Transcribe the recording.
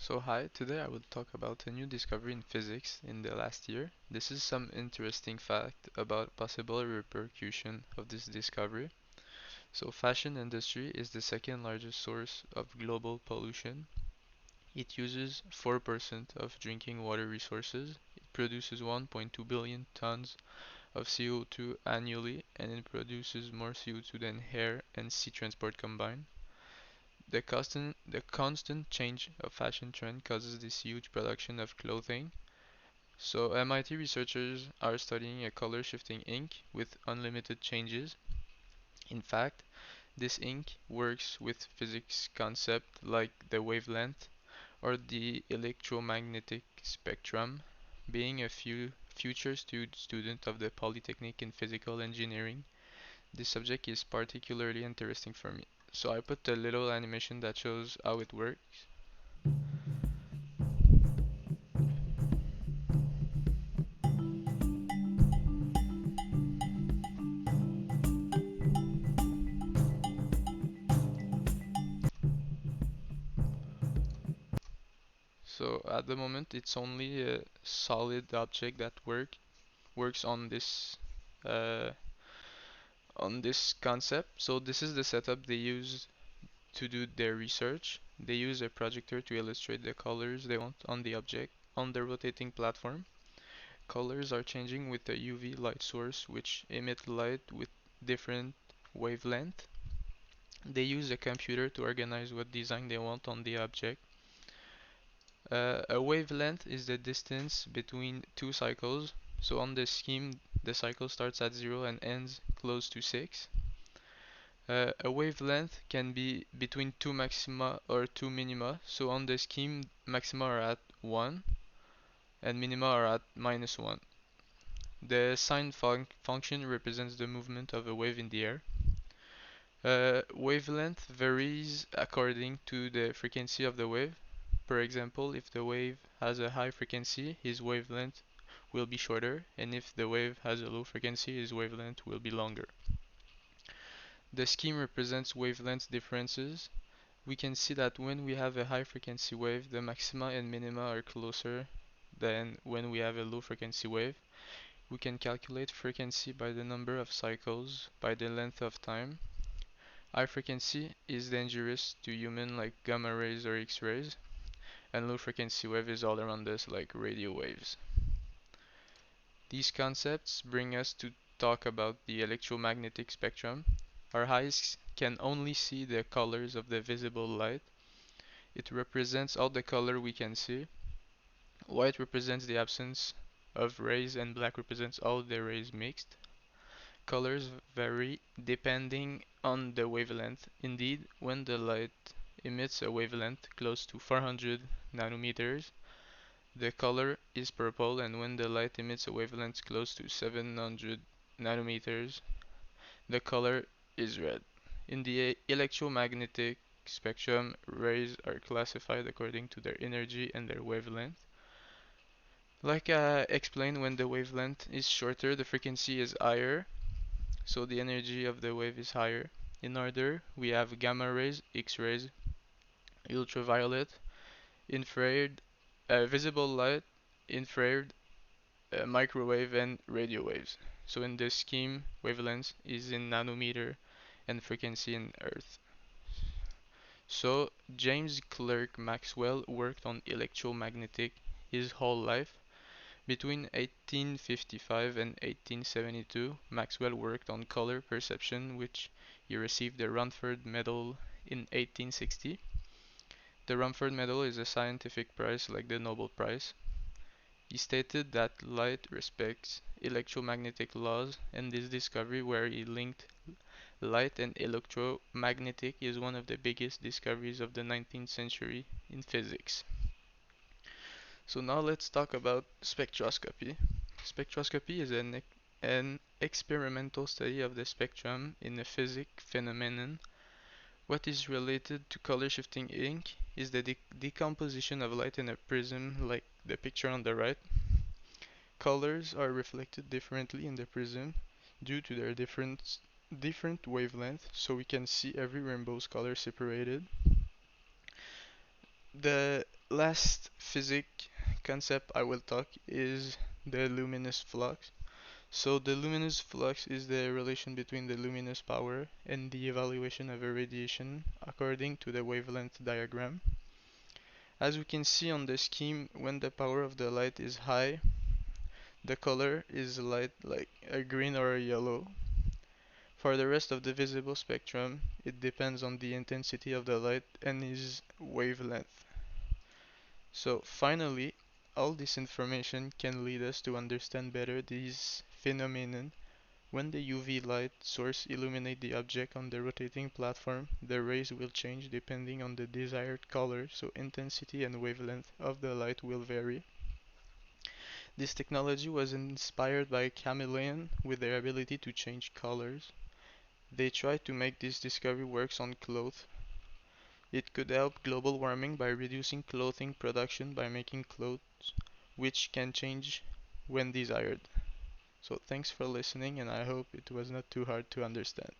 So hi, today I will talk about a new discovery in physics in the last year. This is some interesting fact about possible repercussion of this discovery. So fashion industry is the second largest source of global pollution. It uses 4% of drinking water resources. It produces 1.2 billion tons of CO2 annually, and it produces more CO2 than air and sea transport combined. The constant change of fashion trend causes this huge production of clothing. So MIT researchers are studying a color shifting ink with unlimited changes. In fact, this ink works with physics concepts like the wavelength or the electromagnetic spectrum. Being a future student of the Polytechnic in physical engineering, this subject is particularly interesting for me. So I put a little animation that shows how it works. So at the moment, it's only a solid object that works uh, on this concept. So this is the setup they use to do their research. They use a projector to illustrate the colors they want on the object on the rotating platform. Colors are changing with a UV light source which emit light with different wavelength. They use a computer to organize what design they want on the object. A wavelength is the distance between two cycles. So on the scheme, the cycle starts at 0 and ends close to 6. A wavelength can be between two maxima or two minima. So on the scheme, maxima are at 1 and minima are at -1. The sine function represents the movement of a wave in the air. Wavelength varies according to the frequency of the wave. For example, if the wave has a high frequency, his wavelength will be shorter, and if the wave has a low frequency, his wavelength will be longer. The scheme represents wavelength differences. We can see that when we have a high frequency wave, the maxima and minima are closer than when we have a low frequency wave. We can calculate frequency by the number of cycles, by the length of time. High frequency is dangerous to humans like gamma rays or X-rays, and low frequency wave is all around us like radio waves. These concepts bring us to talk about the electromagnetic spectrum. Our eyes can only see the colors of the visible light. It represents all the color we can see. White represents the absence of rays and black represents all the rays mixed. Colors vary depending on the wavelength. Indeed, when the light emits a wavelength close to 400 nanometers, the color is purple, and when the light emits a wavelength close to 700 nanometers, the color is red. In the electromagnetic spectrum, rays are classified according to their energy and their wavelength. Like I explained, when the wavelength is shorter, the frequency is higher, so the energy of the wave is higher. In order, we have gamma rays, X-rays, ultraviolet, infrared, visible light, infrared, microwave, and radio waves. So in this scheme, wavelength is in nanometer and frequency in Earth. So James Clerk Maxwell worked on electromagnetic his whole life. Between 1855 and 1872, Maxwell worked on color perception, which he received the Rumford Medal in 1860. The Rumford Medal is a scientific prize like the Nobel Prize. He stated that light respects electromagnetic laws, and this discovery, where he linked light and electromagnetic, is one of the biggest discoveries of the 19th century in physics. So now let's talk about spectroscopy. Spectroscopy is an experimental study of the spectrum in a physics phenomenon. What is related to color shifting ink is the decomposition of light in a prism like the picture on the right. Colors are reflected differently in the prism due to their different wavelength, so we can see every rainbow's color separated. The last physics concept I will talk is the luminous flux. So the luminous flux is the relation between the luminous power and the evaluation of a radiation according to the wavelength diagram. As we can see on the scheme, when the power of the light is high, the color is light like a green or a yellow. For the rest of the visible spectrum, it depends on the intensity of the light and its wavelength. So finally, all this information can lead us to understand better these phenomena. When the UV light source illuminates the object on the rotating platform, the rays will change depending on the desired color, so intensity and wavelength of the light will vary. This technology was inspired by chameleon with their ability to change colors. They tried to make this discovery works on clothes. It could help global warming by reducing clothing production by making clothes which can change when desired. So thanks for listening and I hope it was not too hard to understand.